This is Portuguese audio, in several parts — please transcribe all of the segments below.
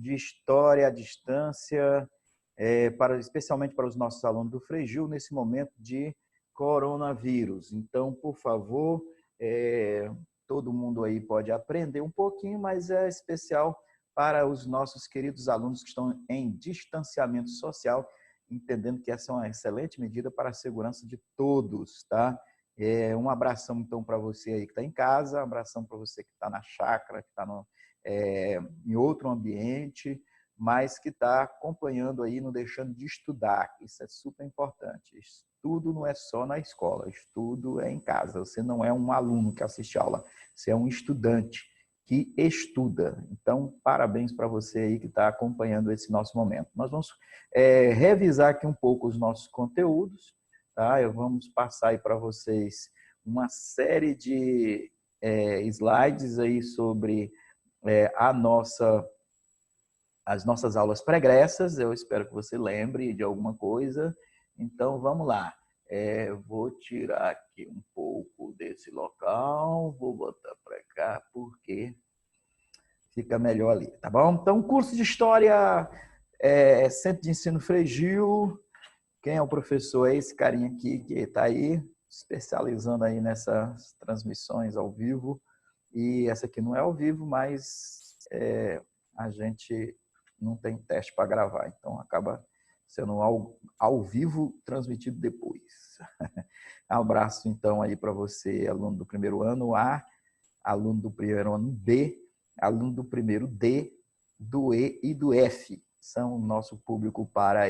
de História à Distância, especialmente para os nossos alunos do Frei Gil, nesse momento de coronavírus. Então, por favor, todo mundo aí pode aprender um pouquinho, mas é especial para os nossos queridos alunos que estão em distanciamento social, entendendo que essa é uma excelente medida para a segurança de todos, tá? Um abração, então, para você aí que está em casa, um abração para você que está na chácara, que está em outro ambiente, mas que está acompanhando aí, não deixando de estudar. Isso é super importante. Estudo não é só na escola, estudo é em casa. Você não é um aluno que assiste aula, você é um estudante que estuda. Então, parabéns para você aí que está acompanhando esse nosso momento. Nós vamos revisar aqui um pouco os nossos conteúdos, tá? Vamos passar aí para vocês uma série de slides aí sobre as nossas aulas pregressas. Eu espero que você lembre de alguma coisa. Então, vamos lá. Vou tirar aqui um pouco desse local, vou botar para cá, porque fica melhor ali, tá bom? Então, curso de História, Centro de Ensino Frei Gil. Quem é o professor? É esse carinha aqui que está aí, especializando aí nessas transmissões ao vivo. E essa aqui não é ao vivo, mas a gente não tem teste para gravar, então acaba sendo ao vivo transmitido depois. Um abraço, então, aí para você, aluno do primeiro ano A, aluno do primeiro ano B, aluno do primeiro D, do E e do F. São o nosso público para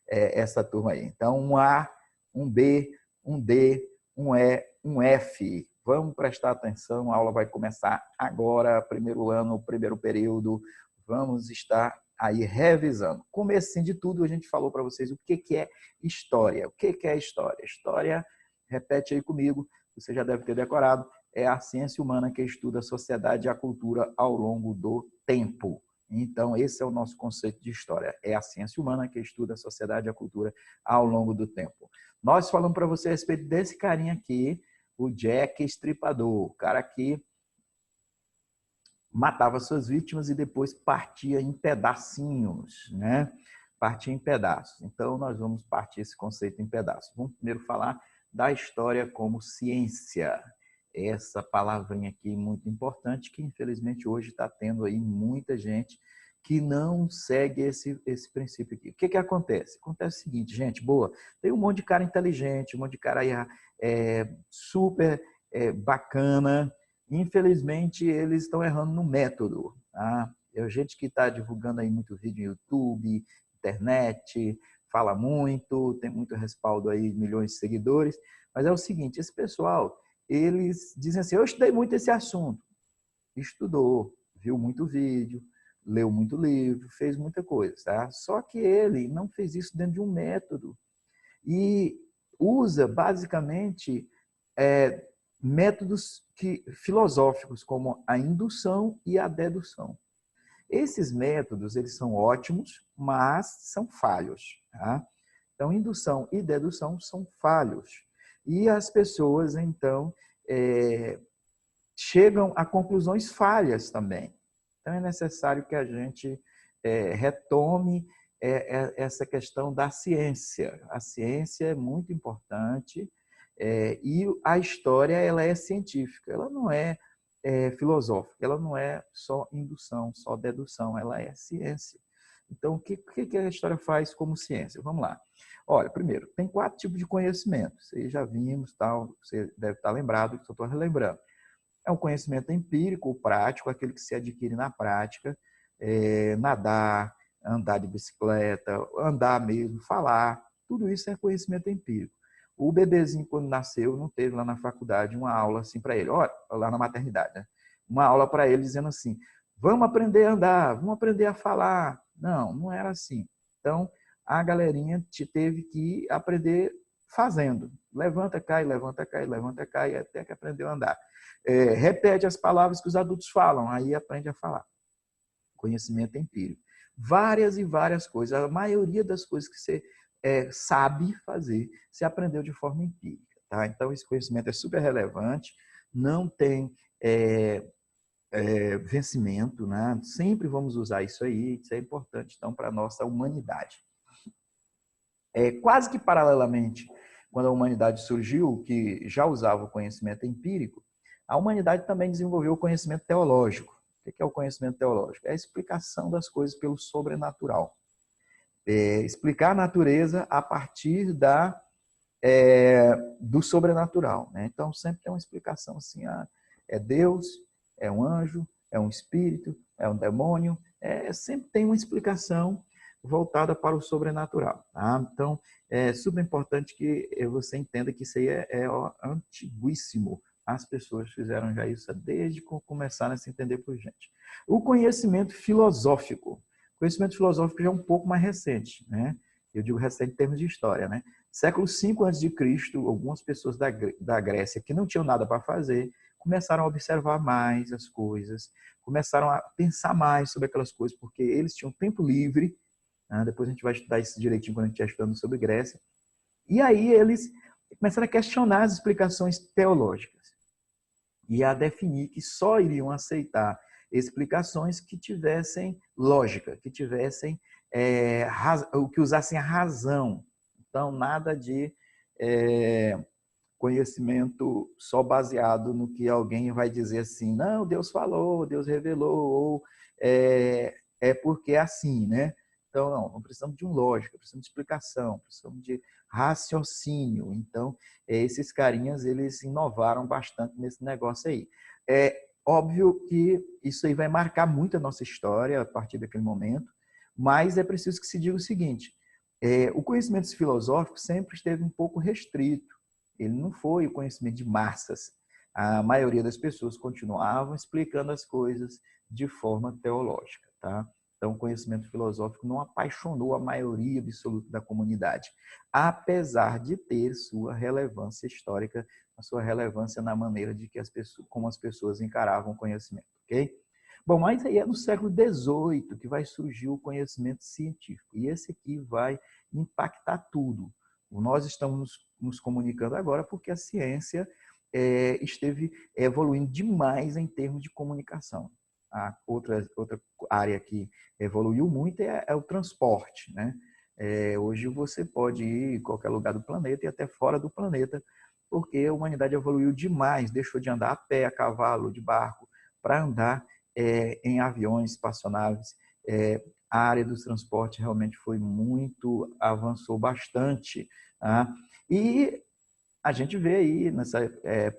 essa turma aí. Então, um A, um B, um D, um E, um F. Vamos prestar atenção, a aula vai começar agora, primeiro ano, primeiro período. Vamos estar aí revisando. Comecinho de tudo, a gente falou para vocês o que é história. O que é história? História, repete aí comigo, você já deve ter decorado, é a ciência humana que estuda a sociedade e a cultura ao longo do tempo. Então, esse é o nosso conceito de história. É a ciência humana que estuda a sociedade e a cultura ao longo do tempo. Nós falamos para você a respeito desse carinha aqui, o Jack Estripador, o cara que matava suas vítimas e depois partia em pedacinhos, né? Partia em pedaços. Então, nós vamos partir esse conceito em pedaços. Vamos primeiro falar da história como ciência. Essa palavrinha aqui muito importante, que infelizmente hoje está tendo aí muita gente que não segue esse princípio aqui. O que acontece? Acontece o seguinte, gente, boa, tem um monte de cara inteligente, um monte de cara aí super bacana. Infelizmente, eles estão errando no método. Tá? Gente que está divulgando aí muito vídeo no YouTube, internet, fala muito, tem muito respaldo aí, milhões de seguidores. Mas é o seguinte, esse pessoal, eles dizem assim, eu estudei muito esse assunto. Estudou, viu muito vídeo, leu muito livro, fez muita coisa. Tá? Só que ele não fez isso dentro de um método. E usa, basicamente, métodos filosóficos, como a indução e a dedução. Esses métodos, eles são ótimos, mas são falhos. Tá? Então, indução e dedução são falhos. E as pessoas, então, chegam a conclusões falhas também. Então, é necessário que a gente retome essa questão da ciência. A ciência é muito importante e a história ela é científica, ela não é filosófica, ela não é só indução, só dedução, ela é ciência. Então, o que a história faz como ciência? Vamos lá. Olha, primeiro, tem 4 tipos de conhecimento. Vocês já vimos, tal, você deve estar lembrado, só estou relembrando. É um conhecimento empírico ou prático, aquele que se adquire na prática, nadar, andar de bicicleta, andar mesmo, falar, tudo isso é conhecimento empírico. O bebezinho, quando nasceu, não teve lá na faculdade uma aula assim para ele, olha, lá na maternidade, né? Uma aula para ele dizendo assim, vamos aprender a andar, vamos aprender a falar. Não, não era assim. Então, a galerinha teve que aprender fazendo. Levanta, cai, levanta, cai, levanta, cai, até que aprendeu a andar. Repete as palavras que os adultos falam, aí aprende a falar. Conhecimento empírico. Várias e várias coisas. A maioria das coisas que você sabe fazer, você aprendeu de forma empírica. Tá? Então, esse conhecimento é super relevante, não tem vencimento, né? Sempre vamos usar isso aí, isso é importante, então, para a nossa humanidade. Quase que paralelamente, quando a humanidade surgiu, que já usava o conhecimento empírico, a humanidade também desenvolveu o conhecimento teológico. O que é o conhecimento teológico? É a explicação das coisas pelo sobrenatural. Explicar a natureza a partir do sobrenatural, né? Então, sempre tem uma explicação assim, é Deus, é um anjo, é um espírito, é um demônio, sempre tem uma explicação voltada para o sobrenatural. Tá? Então, é super importante que você entenda que isso aí é antiguíssimo. As pessoas fizeram já isso desde que começaram a se entender por gente. O conhecimento filosófico. O conhecimento filosófico já é um pouco mais recente, né? Eu digo recente em termos de história, né? Século V a.C., algumas pessoas da Grécia que não tinham nada para fazer começaram a observar mais as coisas, começaram a pensar mais sobre aquelas coisas, porque eles tinham tempo livre. Depois a gente vai estudar isso direitinho quando a gente estiver estudando sobre Grécia. E aí eles começaram a questionar as explicações teológicas e a definir que só iriam aceitar explicações que tivessem lógica, que tivessem que usassem a razão. Então, nada de conhecimento só baseado no que alguém vai dizer assim, não, Deus falou, Deus revelou, ou porque é assim, né? Então, não precisamos de lógica, precisamos de explicação, precisamos de raciocínio. Então, esses carinhas, eles inovaram bastante nesse negócio aí. É óbvio que isso aí vai marcar muito a nossa história a partir daquele momento, mas é preciso que se diga o seguinte, o conhecimento filosófico sempre esteve um pouco restrito. Ele não foi o conhecimento de massas. A maioria das pessoas continuavam explicando as coisas de forma teológica, tá? Então, o conhecimento filosófico não apaixonou a maioria absoluta da comunidade, apesar de ter sua relevância histórica, a sua relevância na maneira de que como as pessoas encaravam o conhecimento, ok? Bom, mas aí é no século XVIII que vai surgir o conhecimento científico, e esse aqui vai impactar tudo. Nós estamos nos comunicando agora porque a ciência esteve evoluindo demais em termos de comunicação. A outra área que evoluiu muito é o transporte, né? Hoje você pode ir em qualquer lugar do planeta e até fora do planeta, porque a humanidade evoluiu demais, deixou de andar a pé, a cavalo, de barco, para andar em aviões, espaçonaves. A área dos transportes realmente avançou bastante. Tá? E a gente vê aí, nessa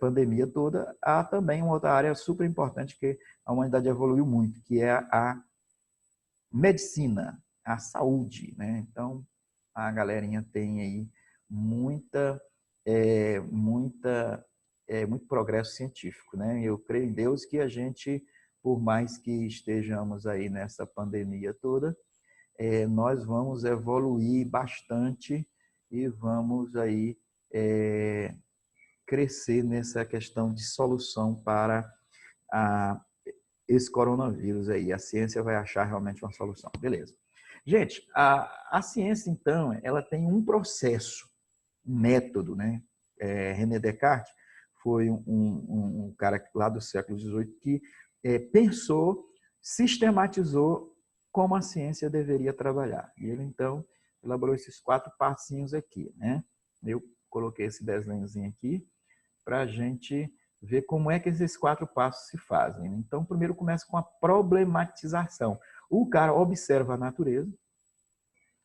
pandemia toda, há também uma outra área super importante que a humanidade evoluiu muito, que é a medicina, a saúde. Né? Então, a galerinha tem aí muito progresso científico. Né? Eu creio em Deus que a gente, por mais que estejamos aí nessa pandemia toda, nós vamos evoluir bastante e vamos aí crescer nessa questão de solução para esse coronavírus aí. A ciência vai achar realmente uma solução. Beleza. Gente, a ciência, então, ela tem um processo, um método, né? René Descartes foi um cara lá do século XVIII que pensou, sistematizou como a ciência deveria trabalhar. E ele, então, elaborou esses 4 passinhos aqui, né? Eu coloquei esse desenhozinho aqui para a gente ver como é que esses 4 passos se fazem. Então, primeiro começa com a problematização. O cara observa a natureza,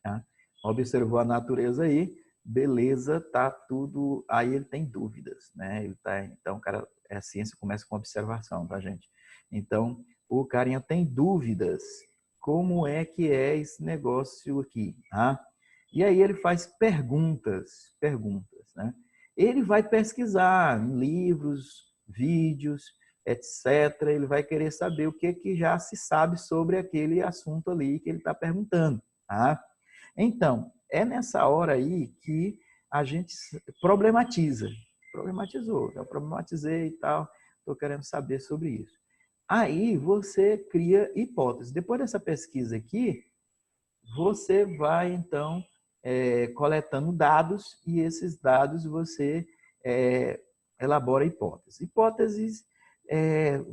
tá? Observou a natureza aí, beleza, tá tudo. Aí ele tem dúvidas, né? Então, cara, a ciência começa com observação, tá, gente? Então, o carinha tem dúvidas. Como é que é esse negócio aqui, tá? E aí ele faz perguntas, né? Ele vai pesquisar em livros, vídeos, etc. Ele vai querer saber o que já se sabe sobre aquele assunto ali que ele está perguntando, tá? Então, é nessa hora aí que a gente problematiza. Problematizou, eu problematizei e tal, estou querendo saber sobre isso. Aí você cria hipóteses. Depois dessa pesquisa aqui, você vai, então, coletando dados e esses dados você elabora hipóteses. Hipóteses,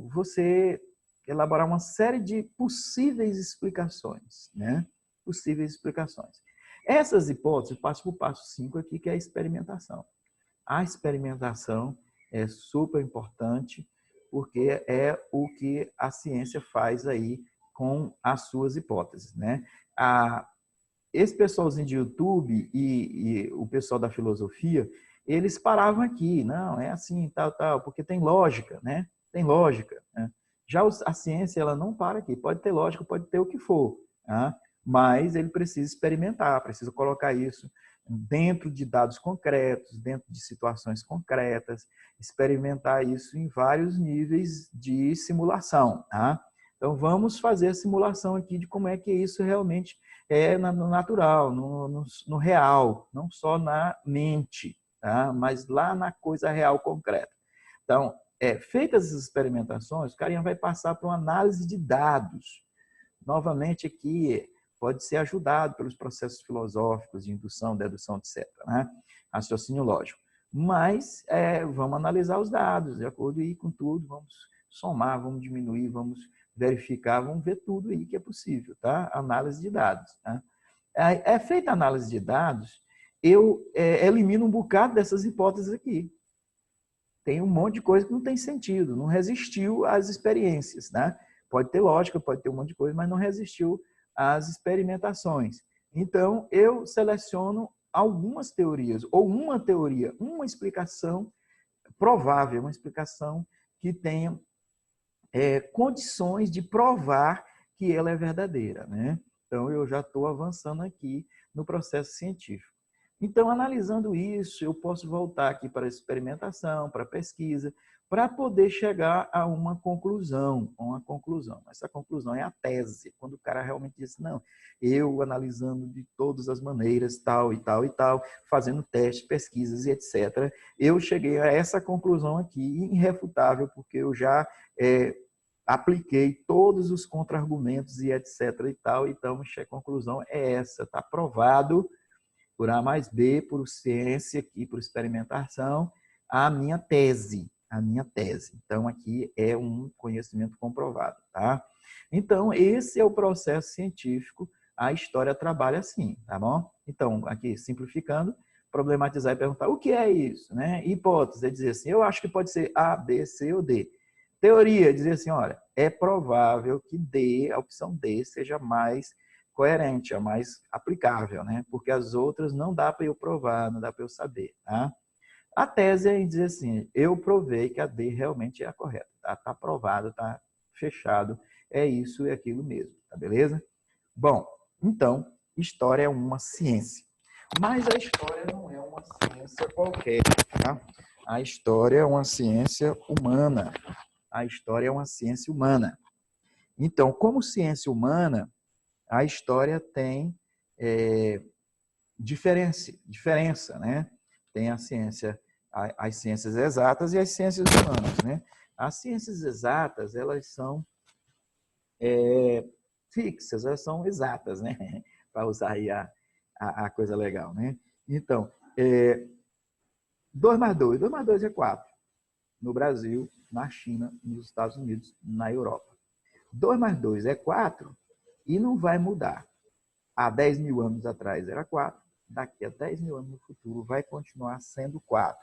você elaborar uma série de possíveis explicações, né? Possíveis explicações. Essas hipóteses passam para o passo 5 aqui, que é a experimentação. A experimentação é super importante, porque é o que a ciência faz aí com as suas hipóteses, né? Esse pessoalzinho de YouTube e o pessoal da filosofia, eles paravam aqui, não, é assim, tal, tal, porque tem lógica, né? Tem lógica, né? Já a ciência, ela não para aqui, pode ter lógica, pode ter o que for, tá? Mas ele precisa experimentar, precisa colocar isso dentro de dados concretos, dentro de situações concretas, experimentar isso em vários níveis de simulação, tá? Então, vamos fazer a simulação aqui de como é que isso realmente é no natural, no real, não só na mente, tá? Mas lá na coisa real concreta. Então, feitas essas experimentações, o carinha vai passar para uma análise de dados. Novamente aqui, pode ser ajudado pelos processos filosóficos de indução, dedução, etc., né? Raciocínio lógico. Mas vamos analisar os dados, de acordo aí com tudo, vamos somar, vamos diminuir, vamos verificar, vamos ver tudo aí que é possível, tá? Análise de dados. Tá? Feita a análise de dados, eu elimino um bocado dessas hipóteses aqui. Tem um monte de coisa que não tem sentido, não resistiu às experiências, né? Pode ter lógica, pode ter um monte de coisa, mas não resistiu às experimentações. Então, eu seleciono algumas teorias, ou uma teoria, uma explicação provável, uma explicação que tenha condições de provar que ela é verdadeira, né? Então, eu já estou avançando aqui no processo científico. Então, analisando isso, eu posso voltar aqui para a experimentação, para a pesquisa, para poder chegar a uma conclusão. Essa conclusão é a tese, quando o cara realmente diz, não, eu analisando de todas as maneiras, tal e tal e tal, fazendo testes, pesquisas e etc., eu cheguei a essa conclusão aqui, irrefutável, porque eu já apliquei todos os contra-argumentos e etc. e tal, então a conclusão é essa, está provado por A mais B, por ciência aqui, por experimentação, a minha tese. Então, aqui é um conhecimento comprovado, tá? Então, esse é o processo científico, a história trabalha assim, tá bom? Então, aqui, simplificando, problematizar e perguntar o que é isso, né? Hipótese é dizer assim, eu acho que pode ser A, B, C ou D. Teoria é dizer assim, olha, é provável que D, a opção D, seja mais coerente, a mais aplicável, né? Porque as outras não dá para eu provar, não dá para eu saber, tá? A tese é dizer assim, eu provei que a D realmente é a correta, tá? Tá provado, tá fechado, é isso e aquilo mesmo, tá beleza? Bom, então, história é uma ciência. Mas a história não é uma ciência qualquer, tá? A história é uma ciência humana. A história é uma ciência humana. Então, como ciência humana, a história tem diferença, né? Tem a ciência, as ciências exatas e as ciências humanas, né? As ciências exatas, elas são fixas, elas são exatas, né? Para usar aí a coisa legal, né? Então, 2 mais 2, 2 mais 2 é 4. No Brasil, na China, nos Estados Unidos, na Europa. 2 mais 2 é 4 e não vai mudar. Há 10 mil anos atrás era 4, daqui a 10 mil anos no futuro vai continuar sendo 4.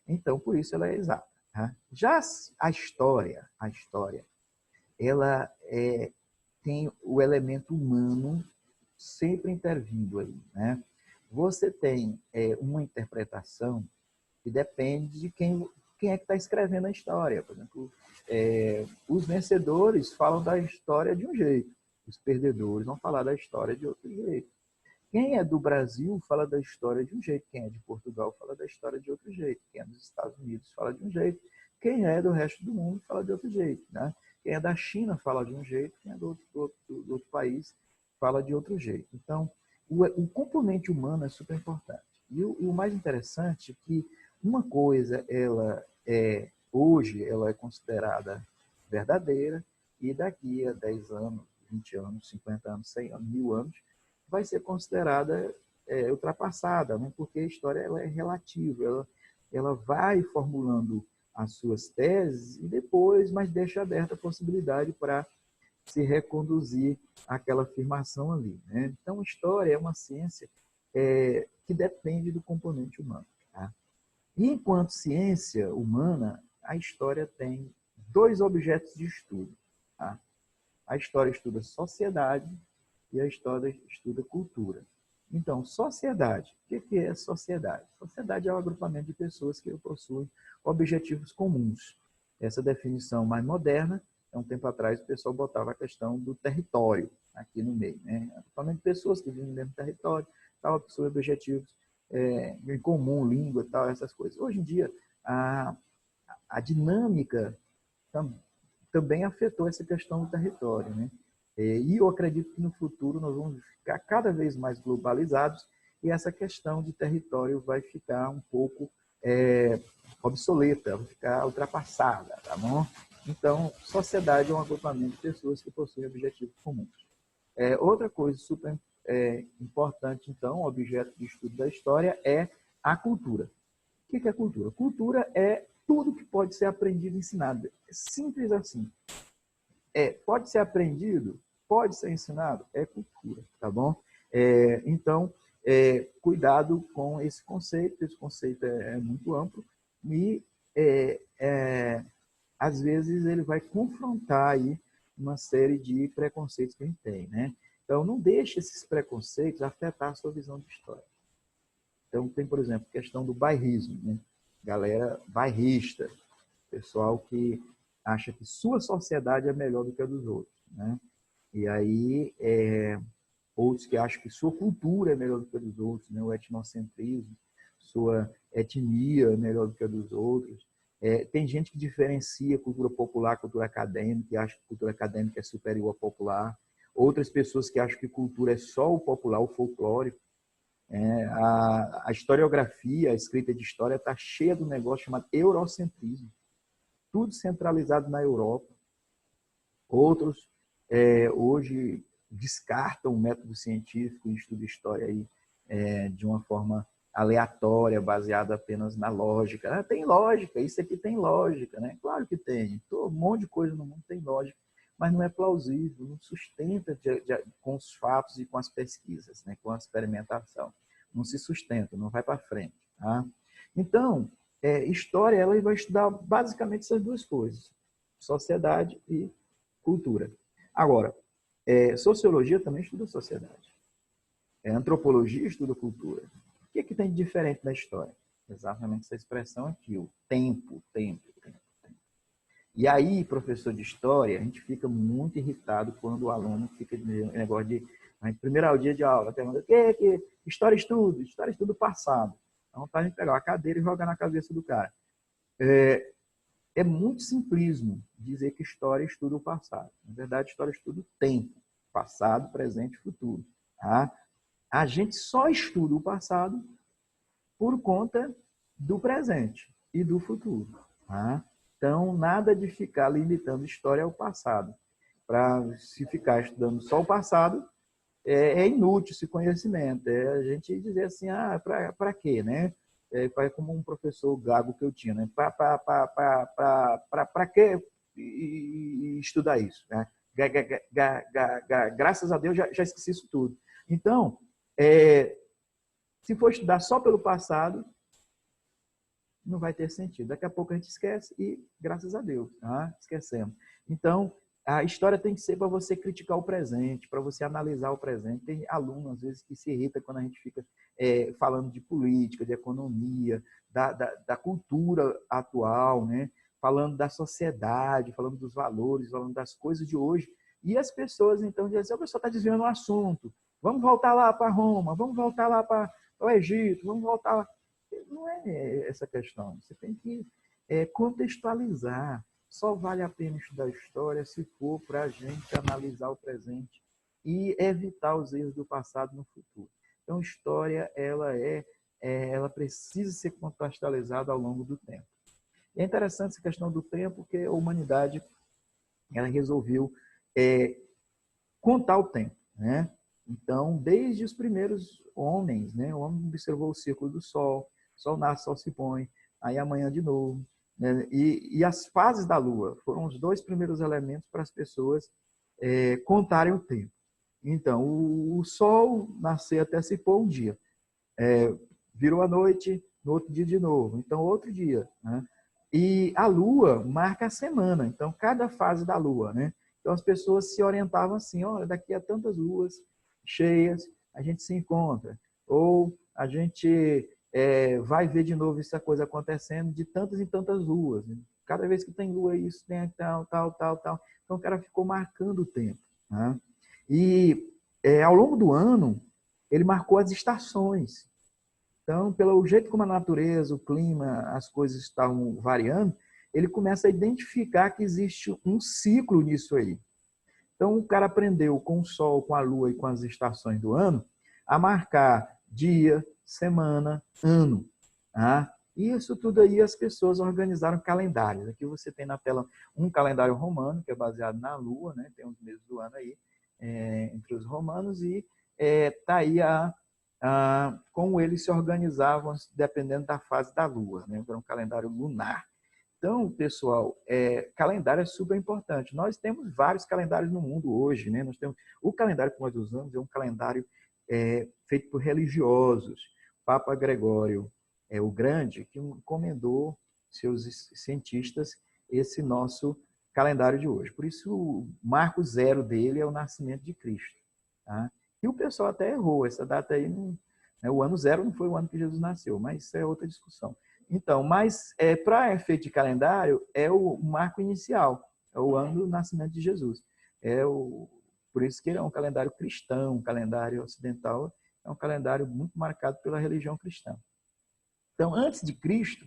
Então, por isso ela é exata. Tá? Já a história, ela tem o elemento humano sempre intervindo aí. Né? Você tem uma interpretação que depende de quem é que está escrevendo a história. Por exemplo, os vencedores falam da história de um jeito, os perdedores vão falar da história de outro jeito. Quem é do Brasil fala da história de um jeito, quem é de Portugal fala da história de outro jeito, quem é dos Estados Unidos fala de um jeito, quem é do resto do mundo fala de outro jeito. Né? Quem é da China fala de um jeito, quem é do outro país fala de outro jeito. Então, o componente humano é super importante. E o mais interessante é que uma coisa, hoje, ela é considerada verdadeira e daqui a 10 anos, 20 anos, 50 anos, 100 anos, 1000 anos, vai ser considerada ultrapassada, né? Porque a história ela é relativa, ela vai formulando as suas teses e depois, mas deixa aberta a possibilidade para se reconduzir àquela afirmação ali, né? Então, história é uma ciência que depende do componente humano. Tá? E enquanto ciência humana, a história tem dois objetos de estudo. Tá? A história estuda sociedade e a história estuda cultura. Então, sociedade. O que é sociedade? Sociedade é um agrupamento de pessoas que possuem objetivos comuns. Essa definição mais moderna, há um tempo atrás, o pessoal botava a questão do território aqui no meio. Né? Agrupamento de pessoas que vivem no mesmo território, tal, possuem objetivos em comum, língua, tal, essas coisas. Hoje em dia, a dinâmica também afetou essa questão do território, né? E eu acredito que no futuro nós vamos ficar cada vez mais globalizados e essa questão de território vai ficar um pouco obsoleta, vai ficar ultrapassada, tá bom? Então, sociedade é um agrupamento de pessoas que possuem objetivos comuns. Outra coisa super importante, então, objeto de estudo da história é a cultura. O que é cultura? Cultura é tudo que pode ser aprendido e ensinado. É simples assim. Pode ser aprendido, pode ser ensinado, é cultura, tá bom? Então, cuidado com esse conceito é muito amplo e, às vezes, ele vai confrontar aí uma série de preconceitos que a gente tem, né? Então, não deixe esses preconceitos afetar a sua visão de história. Então, tem, por exemplo, a questão do bairrismo, né? Galera bairrista, pessoal que acha que sua sociedade é melhor do que a dos outros, né? E aí, outros que acham que sua cultura é melhor do que a dos outros, né? O etnocentrismo, sua etnia é melhor do que a dos outros. Tem gente que diferencia cultura popular, cultura acadêmica, e acha que cultura acadêmica é superior à popular. Outras pessoas que acham que cultura é só o popular, o folclórico. A historiografia, a escrita de história está cheia do negócio chamado eurocentrismo. Tudo centralizado na Europa. Outros, hoje, descartam o método científico e estudo de história aí, de uma forma aleatória, baseada apenas na lógica. Tem lógica, isso aqui tem lógica, né? Claro que tem. Um monte de coisa no mundo tem lógica, mas não é plausível, não sustenta com os fatos e com as pesquisas, né? Com a experimentação. Não se sustenta, não vai para frente. Tá? Então, história ela vai estudar basicamente essas duas coisas, sociedade e cultura. Agora, sociologia também estuda sociedade. Antropologia estuda cultura. O que tem de diferente na história? Exatamente essa expressão aqui, o tempo. E aí, professor de história, a gente fica muito irritado quando o aluno fica no negócio de primeiro dia de aula, pergunta, o que história estudo passado. Então, tá a gente pegar a cadeira e jogar na cabeça do cara. É muito simplismo dizer que história estuda o passado. Na verdade, história estuda o tempo, passado, presente e futuro. Tá? A gente só estuda o passado por conta do presente e do futuro. Tá? Então, nada de ficar limitando história ao passado. Para se ficar estudando só o passado, é inútil esse conhecimento. A gente dizer assim, para quê, né? Como um professor gago que eu tinha, né? Para que estudar isso? Né? Graças a Deus já esqueci isso tudo. Então, se for estudar só pelo passado, não vai ter sentido. Daqui a pouco a gente esquece e, graças a Deus, esquecemos. Então, a história tem que ser para você criticar o presente, para você analisar o presente. Tem aluno, às vezes, que se irrita quando a gente fica falando de política, de economia, da cultura atual, né? Falando da sociedade, falando dos valores, falando das coisas de hoje. E as pessoas, então, dizem assim, a pessoa está desviando o assunto. Vamos voltar lá para Roma, vamos voltar lá para o Egito, vamos voltar lá. Não é essa questão. Você tem que contextualizar. Só vale a pena estudar história se for para a gente analisar o presente e evitar os erros do passado no futuro. Então, história ela precisa ser contextualizada ao longo do tempo. É interessante essa questão do tempo, porque a humanidade ela resolveu contar o tempo, né? Então, desde os primeiros homens, né? O homem observou o círculo do Sol, Sol nasce, Sol se põe, aí amanhã de novo, né? E as fases da lua foram os dois primeiros elementos para as pessoas contarem o tempo. Então, o sol nascer até se pôr um dia. Virou a noite, no outro dia de novo. Então, outro dia, né? E a lua marca a semana. Então, cada fase da lua, né? Então, as pessoas se orientavam assim, olha, daqui a tantas luas cheias, a gente se encontra. Ou a gente vai ver de novo essa coisa acontecendo de tantas e tantas luas. Né? Cada vez que tem lua, isso tem tal, tal, tal, tal. Então, o cara ficou marcando o tempo. Né? E ao longo do ano, ele marcou as estações. Então, pelo jeito como a natureza, o clima, as coisas estavam variando, ele começa a identificar que existe um ciclo nisso aí. Então, o cara aprendeu com o Sol, com a Lua e com as estações do ano a marcar dia, semana, ano. Tá? E isso tudo aí as pessoas organizaram calendários. Aqui você tem na tela um calendário romano, que é baseado na Lua, né? Tem os meses do ano aí entre os romanos, e está aí como eles se organizavam dependendo da fase da Lua. Né? Era um calendário lunar. Então, pessoal, calendário é super importante. Nós temos vários calendários no mundo hoje. Né? Nós temos, o calendário que nós usamos é um calendário feito por religiosos. Papa Gregório o Grande, que encomendou seus cientistas esse nosso calendário de hoje. Por isso, o marco zero dele é o nascimento de Cristo. Tá? E o pessoal até errou. Essa data aí, o ano zero não foi o ano que Jesus nasceu, mas isso é outra discussão. Então, mas para efeito de calendário, é o marco inicial, é o ano do nascimento de Jesus. Por isso que ele é um calendário cristão, um calendário ocidental, é um calendário muito marcado pela religião cristã. Então, antes de Cristo,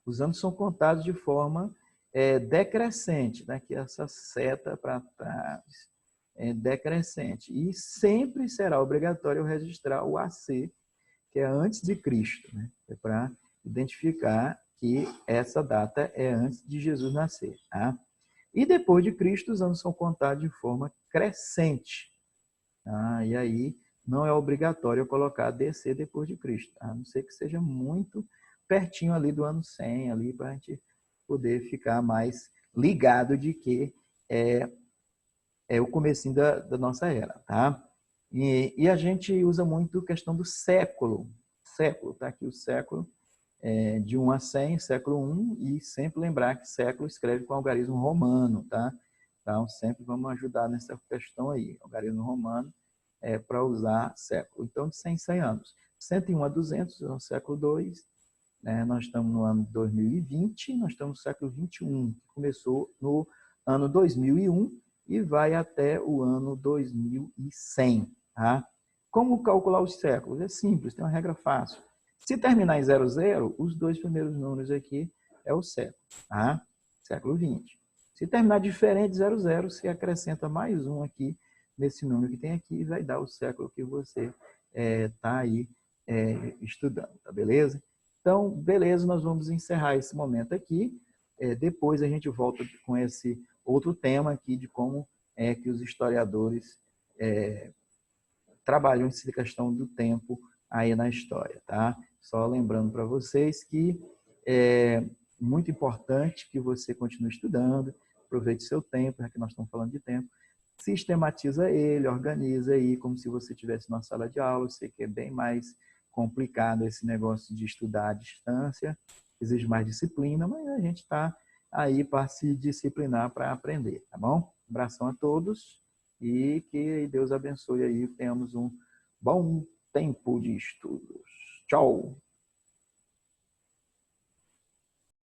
os anos são contados de forma decrescente, né? Que essa seta para trás é decrescente. E sempre será obrigatório registrar o AC, que é antes de Cristo, né? É para identificar que essa data é antes de Jesus nascer. Tá? E depois de Cristo, os anos são contados de forma crescente. Tá? E aí não é obrigatório colocar DC depois de Cristo, a não ser que seja muito pertinho ali do ano 100, ali para a gente poder ficar mais ligado de que é o comecinho da nossa era. Tá? E a gente usa muito a questão do século. Século, tá aqui o século. De 1 a 100, século 1, e sempre lembrar que século escreve com algarismo romano, tá? Então, sempre vamos ajudar nessa questão aí, algarismo romano para usar século. Então, de 100 em 100 anos. 101 a 200 é o século 2, né? Nós estamos no ano 2020, nós estamos no século 21, que começou no ano 2001 e vai até o ano 2100, tá? Como calcular os séculos? É simples, tem uma regra fácil. Se terminar em 00, os dois primeiros números aqui é o século, tá? Século 20. Se terminar diferente de 00, você acrescenta mais um aqui nesse número que tem aqui e vai dar o século que você está aí estudando, tá beleza? Então, beleza, nós vamos encerrar esse momento aqui. Depois a gente volta com esse outro tema aqui de como é que os historiadores trabalham essa questão do tempo aí na história, tá? Só lembrando para vocês que é muito importante que você continue estudando, aproveite seu tempo, já que nós estamos falando de tempo, sistematiza ele, organiza aí como se você estivesse numa sala de aula. Eu sei que é bem mais complicado esse negócio de estudar à distância, exige mais disciplina, mas a gente está aí para se disciplinar para aprender, tá bom? Um abração a todos e que Deus abençoe aí, tenhamos um bom tempo de estudos. Tchau!